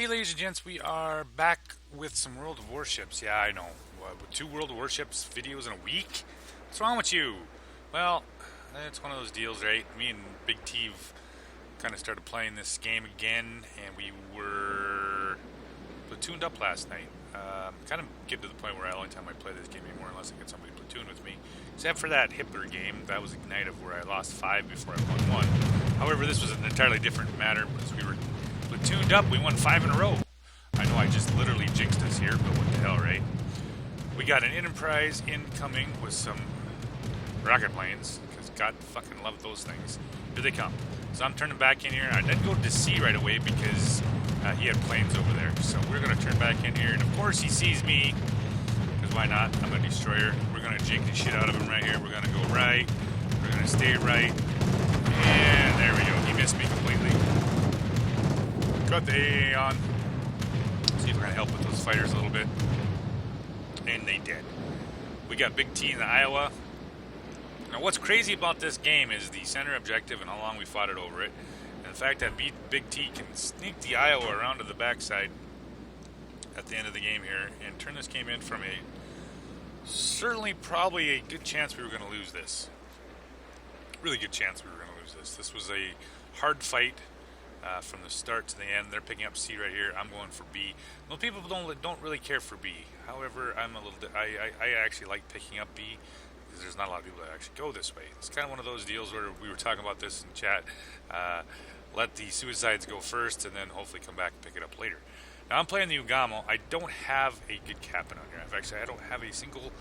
Alrighty, ladies and gents, we are back with some World of Warships. Yeah, I know. With 2 World of Warships videos in a week? What's wrong with you? Well, it's one of those deals, right? Me and Big T kind of started playing this game again, and we were platooned up last night. Kind of get to the point where the only time I play this game anymore, unless I get somebody platoon with me, except for that Hitler game. That was Ignite of where I lost 5 before I won 1. However, this was an entirely different matter because we were platooned up. We won 5 in a row. I know I just literally jinxed us here, but what the hell, right? We got an enterprise incoming with some rocket planes, because God fucking love those things. Here they come. So I'm turning back in here. I didn't go to sea right away because he had planes over there. So we're going to turn back in here. And of course he sees me, because why not? I'm a destroyer. We're going to jink the shit out of him right here. We're going to go right. We're going to stay right. And there we go. He missed me completely. Got the AA on. See if we're going to help with those fighters a little bit. And they did. We got Big T in the Iowa. Now what's crazy about this game is the center objective and how long we fought it over it. And the fact that Big T can sneak the Iowa around to the backside at the end of the game here and turn this game in from certainly probably a good chance we were going to lose this. Really good chance we were going to lose this. This was a hard fight. From the start to the end. They're picking up C right here. I'm going for B. Most people don't really care for B. However, I actually like picking up B because there's not a lot of people that actually go this way. It's kind of one of those deals where we were talking about this in chat. Let the suicides go first and then hopefully come back and pick it up later. Now I'm playing the Ugamo. I don't have a good captain on here. Actually, I don't have a single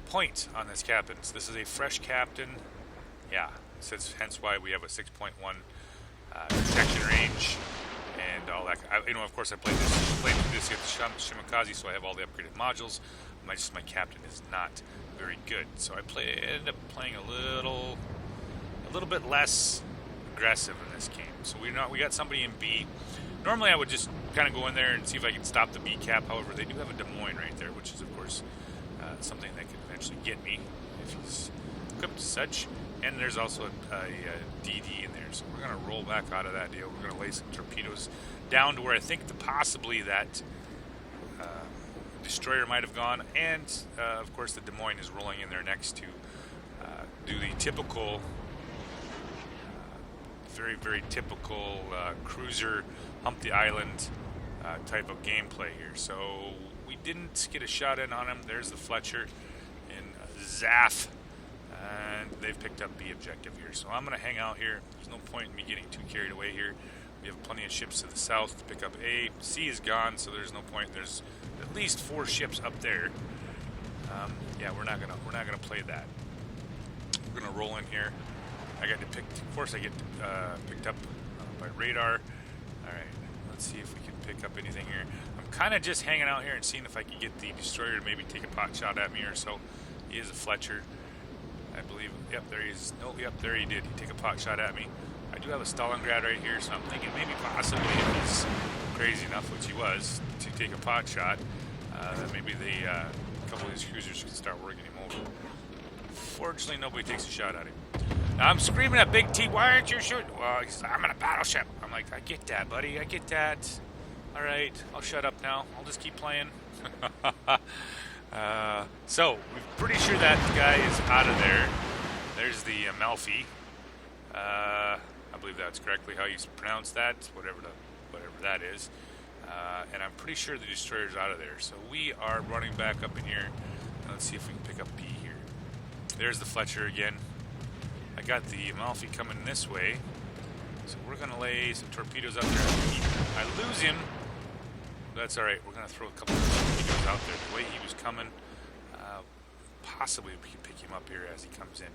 point on this captain. So this is a fresh captain. Yeah, hence why we have a 6.1 protection range and all that. Of course, I played this against Shimakaze, so I have all the upgraded modules. My captain is not very good, so I ended up playing a little bit less aggressive in this game. So we got somebody in B. Normally, I would just kind of go in there and see if I can stop the B cap. However, they do have a Des Moines right there, which is of course something that could eventually get me if he's equipped as such. And there's also a DD in there, so we're going to roll back out of that deal. We're going to lay some torpedoes down to where I think possibly that destroyer might have gone. And, of course, the Des Moines is rolling in there next to do the typical, very, very typical cruiser, hump the island type of gameplay here. So we didn't get a shot in on him. There's the Fletcher in Zaff. And they've picked up B objective here. So I'm going to hang out here. There's no point in me getting too carried away here. We have plenty of ships to the south to pick up A. C is gone, so there's no point. There's at least 4 ships up there. Yeah, we're not gonna play that. We're gonna roll in here. Of course, I get picked up by radar. All right, let's see if we can pick up anything here. I'm kind of just hanging out here and seeing if I can get the destroyer to maybe take a pot shot at me or so. He is a Fletcher. I believe, yep, there he is. No, yep, there he did. He take a pot shot at me. I do have a Stalingrad right here, so I'm thinking maybe possibly if he's crazy enough, which he was, to take a pot shot, that maybe a couple of these cruisers can start working him over. Fortunately, nobody takes a shot at him. Now, I'm screaming at Big T, why aren't you shooting? Well, he says, I'm in a battleship. I'm like, I get that, buddy. I get that. All right, I'll shut up now. I'll just keep playing. So, we're pretty sure that guy is out of there. There's the Amalfi. I believe that's correctly how you pronounce that, whatever that is. And I'm pretty sure the destroyer's out of there. So we are running back up in here. Let's see if we can pick up B here. There's the Fletcher again. I got the Amalfi coming this way. So we're going to lay some torpedoes up there. I lose him. That's all right. We're going to throw a couple of torpedoes out there. The way he was coming, possibly we can pick him up here as he comes in.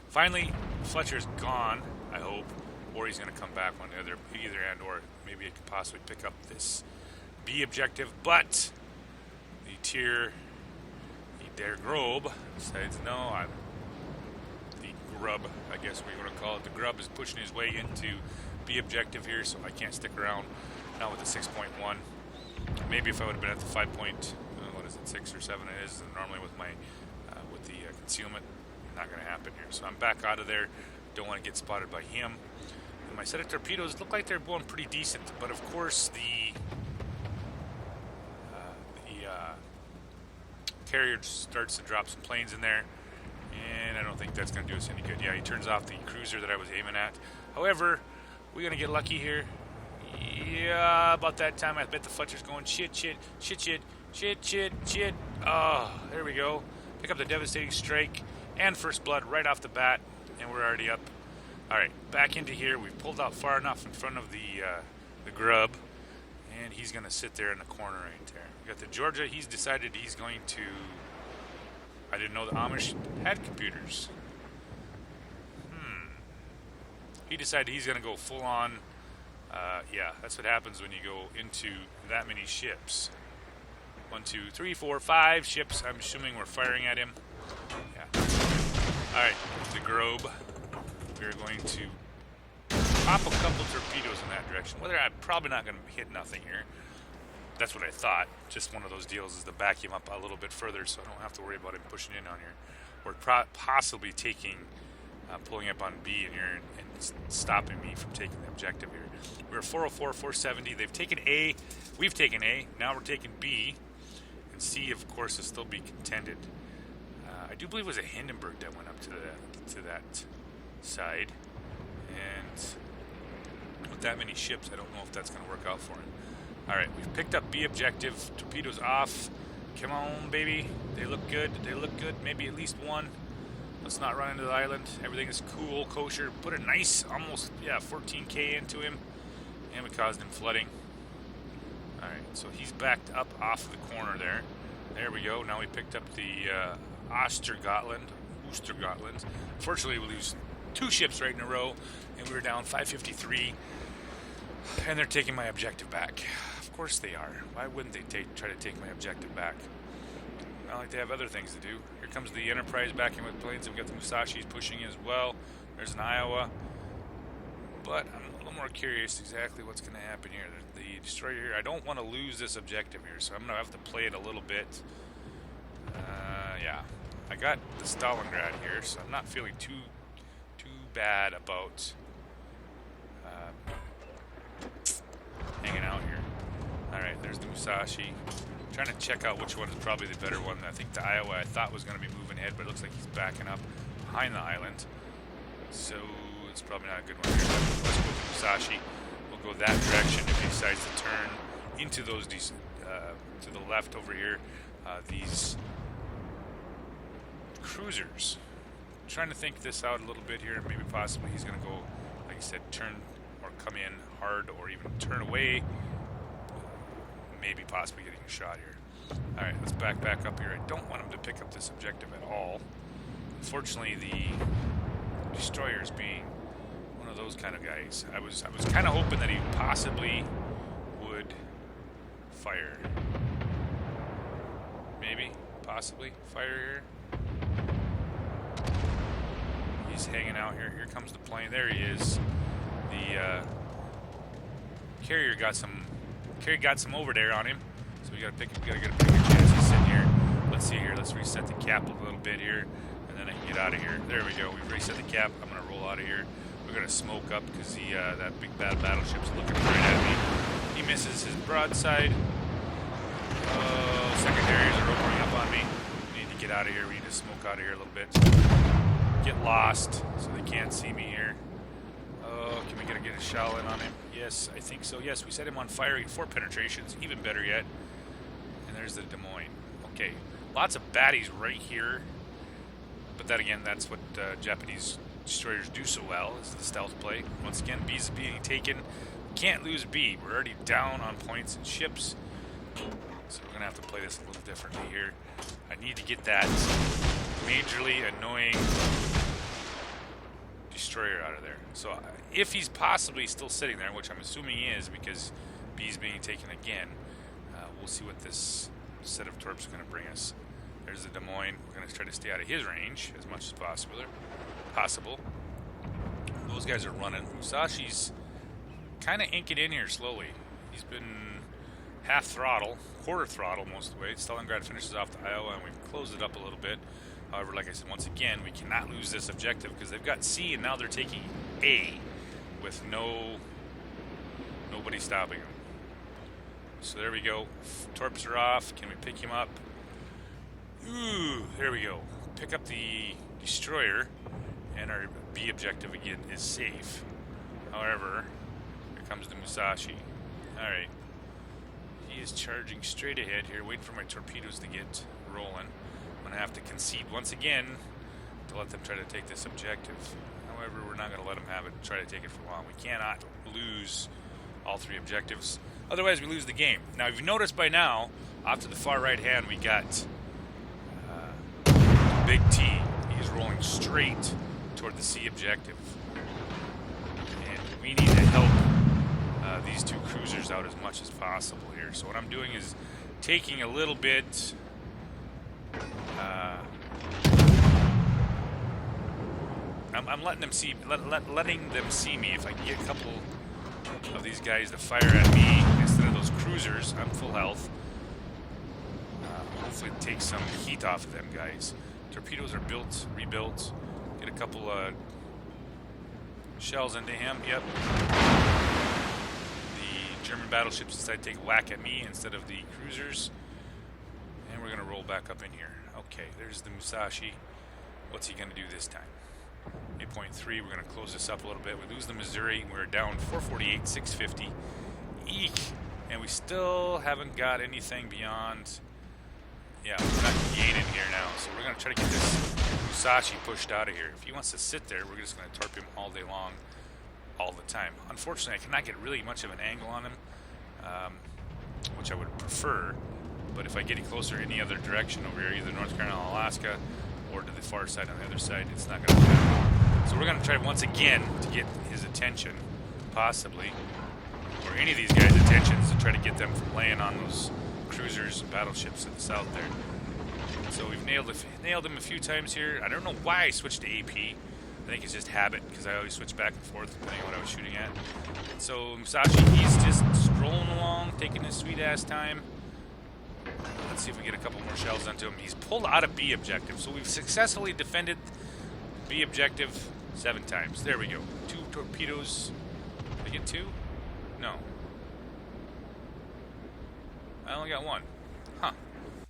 Finally, Fletcher's gone, I hope, or he's going to come back on the other, either and or maybe it could possibly pick up this B objective. But the Der Grob decides, no, the Grub, I guess we want to call it. The Grub is pushing his way into B objective here, so I can't stick around. Now with the 6.1. Maybe if I would have been at the 6 or 7 it is, and normally with my concealment, not going to happen here. So I'm back out of there. Don't want to get spotted by him. And my set of torpedoes look like they're going pretty decent, but of course the carrier starts to drop some planes in there, and I don't think that's going to do us any good. Yeah, he turns off the cruiser that I was aiming at. However, we're going to get lucky here. Yeah, about that time, I bet the Fletcher's going shit. Oh, there we go. Pick up the devastating strike and first blood right off the bat, and we're already up. All right, back into here. We've pulled out far enough in front of the grub, and he's going to sit there in the corner right there. We got the Georgia. He's decided he's going to... I didn't know the Amish had computers. He decided he's going to go full on. Yeah, that's what happens when you go into that many ships. 1, 2, 3, 4, 5 ships. I'm assuming we're firing at him. Yeah. All right, the Grobe. We're going to pop a couple torpedoes in that direction. Whether I'm probably not going to hit nothing here. That's what I thought. Just one of those deals is to back him up a little bit further so I don't have to worry about him pushing in on here. Or possibly taking, pulling up on B in here and stopping me from taking the objective here. We're 404, 470. They've taken A. We've taken A. Now we're taking B. And C, of course, will still be contended. I do believe it was a Hindenburg that went up to that side. And with that many ships, I don't know if that's going to work out for him. All right, we've picked up B objective. Torpedoes off. Come on, baby. They look good. Maybe at least one. Let's not run into the island. Everything is cool, kosher. Put a nice, almost, 14K into him. And we caused him flooding. All right, so he's backed up off of the corner there. There we go. Now we picked up the Oostergotland. Unfortunately, we lose 2 ships right in a row, and we were down 553. And they're taking my objective back. Of course they are. Why wouldn't they try to take my objective back? Not like they have other things to do. Here comes the Enterprise backing with planes. We've got the Musashi's pushing as well. There's an Iowa. But I'm a little more curious exactly what's going to happen here. The destroyer here. I don't want to lose this objective here, so I'm going to have to play it a little bit. Yeah. I got the Stalingrad here, so I'm not feeling too bad about hanging out here. Alright, there's the Musashi. Trying to check out which one is probably the better one. I think the Iowa I thought was going to be moving ahead, but it looks like he's backing up behind the island. So it's probably not a good one here. Let's go with Musashi. We'll go that direction if he decides to turn into those to the left over here. These cruisers. Trying to think this out a little bit here. Maybe possibly he's going to go, like I said, turn or come in hard or even turn away. Maybe possibly getting a shot here. Alright, let's back up here. I don't want him to pick up this objective at all. Unfortunately, the destroyer is being one of those kind of guys. I was kind of hoping that he possibly would fire. Maybe, possibly fire here. He's hanging out here. Here comes the plane. There he is. The carrier got some over there on him, so we gotta get a pretty good chance. He's sitting here. Let's see here. Let's reset the cap a little bit here, and then I can get out of here. There we go. We've reset the cap. I'm gonna roll out of here. We're gonna smoke up because that big bad battleship's looking right at me. He misses his broadside. Oh, secondaries are opening up on me. We need to get out of here. We need to smoke out of here a little bit. Get lost so they can't see me here. Oh, can we get a shell in on him? Yes, I think so. Yes, we set him on fire. 4 penetrations, even better yet. And there's the Des Moines. Okay, lots of baddies right here. But then again, that's what Japanese destroyers do so well, is the stealth play. Once again, B is being taken. Can't lose B. We're already down on points and ships. So we're going to have to play this a little differently here. I need to get that majorly annoying destroyer out of there. So if he's possibly still sitting there, which I'm assuming he is because B's being taken again, we'll see what this set of torps is going to bring us. There's the Des Moines. We're going to try to stay out of his range as much as possible. Those guys are running. Musashi's kind of inking in here slowly. He's been half throttle, quarter throttle most of the way. Stalingrad finishes off the Iowa, and we've closed it up a little bit. However, like I said, once again, we cannot lose this objective because they've got C, and now they're taking A with nobody stopping them. So there we go. Torps are off. Can we pick him up? Ooh, there we go. Pick up the destroyer, and our B objective again is safe. However, here comes the Musashi. Alright. He is charging straight ahead here, waiting for my torpedoes to get rolling. I'm going to have to concede once again to let them try to take this objective. However, we're not going to let them have it, try to take it for long. We cannot lose all three objectives. Otherwise, we lose the game. Now, if you noticed by now, off to the far right hand, we got Big T. He's rolling straight toward the C objective. And we need to help these two cruisers out as much as possible here. So what I'm doing is taking a little bit I'm letting them see letting them see me. If I can get a couple of these guys to fire at me instead of those cruisers, I'm full health. Hopefully take some heat off of them guys. Torpedoes are rebuilt. Get a couple shells into him. Yep. The German battleships decide to take a whack at me instead of the cruisers. And we're going to roll back up in here. Okay, there's the Musashi. What's he going to do this time? 8.3, we're going to close this up a little bit. We lose the Missouri. We're down 448, 650. Eek! And we still haven't got anything beyond... Yeah, we're not gaining here now. So we're going to try to get this Musashi pushed out of here. If he wants to sit there, we're just going to torp him all day long, all the time. Unfortunately, I cannot get really much of an angle on him, which I would prefer. But if I get it closer any other direction over here, either North Carolina, Alaska, or to the far side on the other side, it's not going to happen. So we're going to try once again to get his attention, possibly, or any of these guys' attentions, to try to get them from laying on those cruisers and battleships to the south there. So we've nailed him a few times here. I don't know why I switched to AP. I think it's just habit, because I always switch back and forth depending on what I was shooting at. So Musashi, he's just strolling along, taking his sweet ass time. Let's see if we get a couple more shells onto him. He's pulled out of B objective, so we've successfully defended B objective 7 times. There we go. 2 torpedoes. Did I get 2? No. I only got 1. Huh.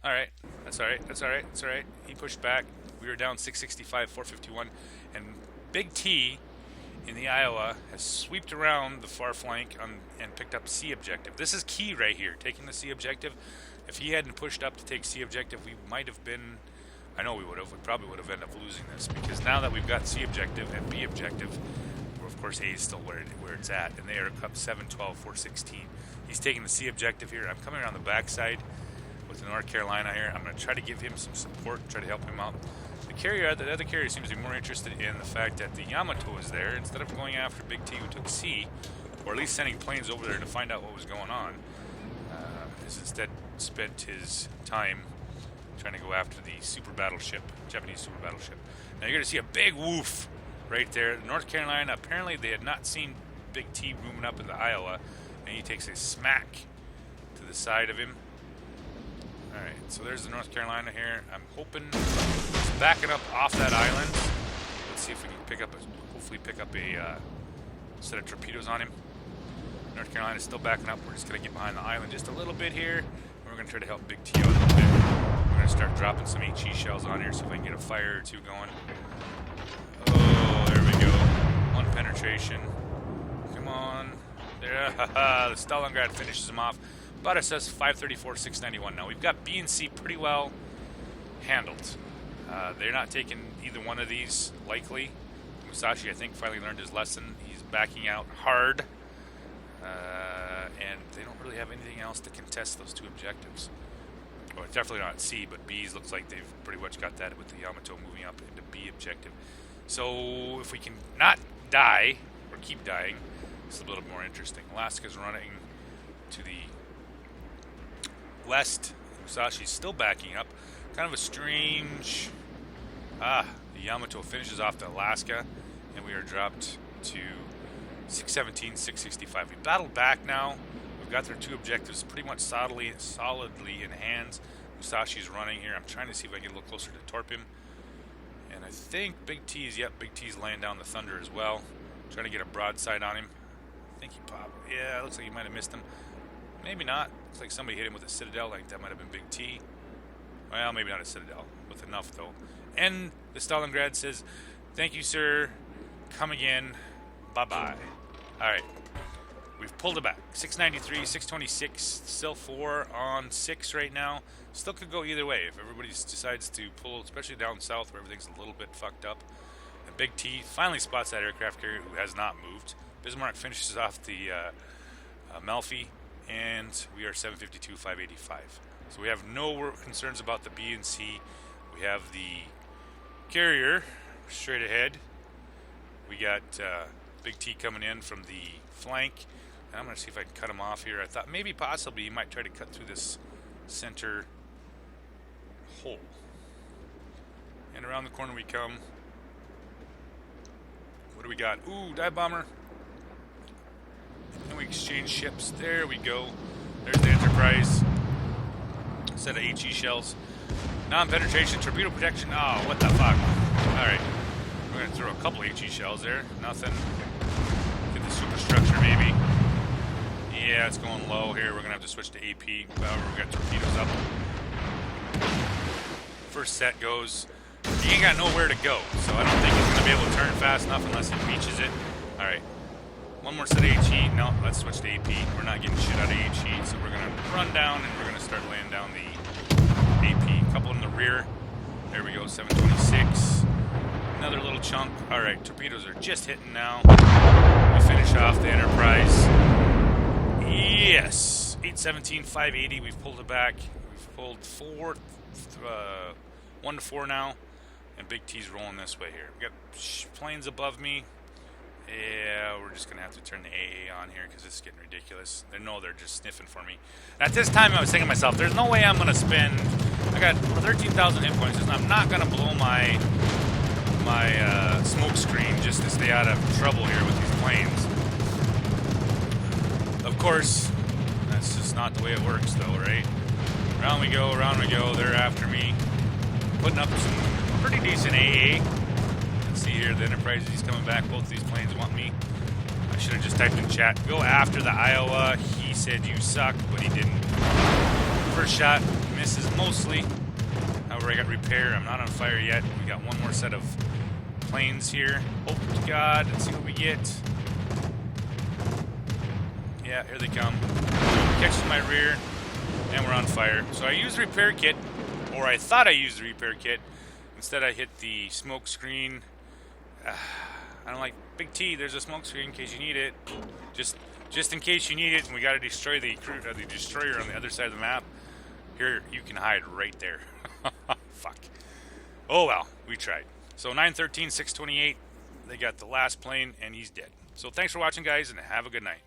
Alright. That's alright. That's alright. That's alright. He pushed back. We were down 665, 451. And Big T in the Iowa has swept around the far flank and picked up C objective. This is key right here, taking the C objective. If he hadn't pushed up to take C objective, we might have been... I know we would have. We probably would have ended up losing this, because now that we've got C objective and B objective, of course A is still where it's at, and they are up 712, 416. He's taking the C objective here. I'm coming around the backside with the North Carolina here. I'm going to try to give him some support, try to help him out. The other carrier seems to be more interested in the fact that the Yamato is there. Instead of going after Big T, who took C, or at least sending planes over there to find out what was going on, has instead spent his time trying to go after the super battleship, Japanese super battleship. Now you're going to see a big woof right there. North Carolina, apparently they had not seen Big T rooming up in the Iowa, and he takes a smack to the side of him. Alright, so there's the North Carolina here. I'm hoping it's backing up off that island. Let's see if we can hopefully pick up a set of torpedoes on him. North Carolina is still backing up. We're just going to get behind the island just a little bit here. We're going to try to help Big T out a little bit. We're going to start dropping some HE shells on here, so if I can get a fire or two going. Oh, there we go. 1 penetration. Come on. There. The Stalingrad finishes him off. But it says 534, 691. Now, we've got B and C pretty well handled. They're not taking either one of these, likely. Musashi, I think, finally learned his lesson. He's backing out hard. And they don't really have anything else to contest those 2 objectives. Well, definitely not C, but B's looks like they've pretty much got that with the Yamato moving up into B objective. So if we can not die, or keep dying, it's a little more interesting. Alaska's running to the west. Musashi's still backing up. Kind of a strange... the Yamato finishes off the Alaska, and we are dropped to 617, 665. We battled back now. We've got their 2 objectives pretty much solidly in hands. Musashi's running here. I'm trying to see if I can get a little closer to torp him. And I think Big T's laying down the thunder as well. Trying to get a broadside on him. I think he popped. Yeah, it looks like he might have missed him. Maybe not. Looks like somebody hit him with a Citadel. Like that might have been Big T. Well, maybe not a citadel, with enough though. And the Stalingrad says, "Thank you, sir. Come again. Bye-bye." All right. We've pulled it back. 693, 626, still 4 on 6 right now. Still could go either way if everybody decides to pull, especially down south where everything's a little bit fucked up. And Big T finally spots that aircraft carrier who has not moved. Bismarck finishes off the Melfi, and we are 752, 585. So we have no concerns about the B and C. We have the carrier straight ahead. We got Big T coming in from the flank. And I'm going to see if I can cut him off here. I thought maybe possibly he might try to cut through this center hole. And around the corner we come. What do we got? Ooh, dive bomber. And we exchange ships. There we go. There's the Enterprise. Set of HE shells. Non-penetration, torpedo protection. Oh, what the fuck? Alright. We're going to throw a couple HE shells there. Nothing. Get the superstructure maybe. Yeah, it's going low here. We're going to have to switch to AP. However, we got torpedoes up. First set goes. He ain't got nowhere to go, so I don't think he's going to be able to turn fast enough unless he reaches it. Alright. One more set of HE. No, let's switch to AP. We're not getting shit out of HE, so we're going to run down and we're going to start laying down the AP. Couple in the rear. There we go, 726. Another little chunk. Alright, torpedoes are just hitting now. We finish off the Enterprise. Yes! 817, 580. We've pulled it back. We've pulled 1 to 4 now. And Big T's rolling this way here. We got planes above me. Yeah, we're just going to have to turn the AA on here because this is getting ridiculous. They know they're just sniffing for me. At this time, I was thinking to myself, there's no way I'm going to spend... I got 13,000 hit points, and I'm not going to blow my smoke screen just to stay out of trouble here with these planes. Of course, that's just not the way it works, though, right? Around we go, they're after me. Putting up some pretty decent AA. See here, the Enterprise, he's coming back. Both of these planes want me. I should have just typed in chat, go after the Iowa. He said you suck, but he didn't. First shot misses mostly. However, I got repair. I'm not on fire yet. We got one more set of planes here. Oh, God. Let's see what we get. Yeah, here they come. Catches my rear, and we're on fire. So I used the repair kit, or I thought I used the repair kit. Instead, I hit the smoke screen. I'm like, Big T, there's a smoke screen in case you need it. Just in case you need it, and we got to destroy the destroyer on the other side of the map. Here, you can hide right there. Fuck. Oh well, we tried. So 913, 628, they got the last plane, and he's dead. So thanks for watching, guys, and have a good night.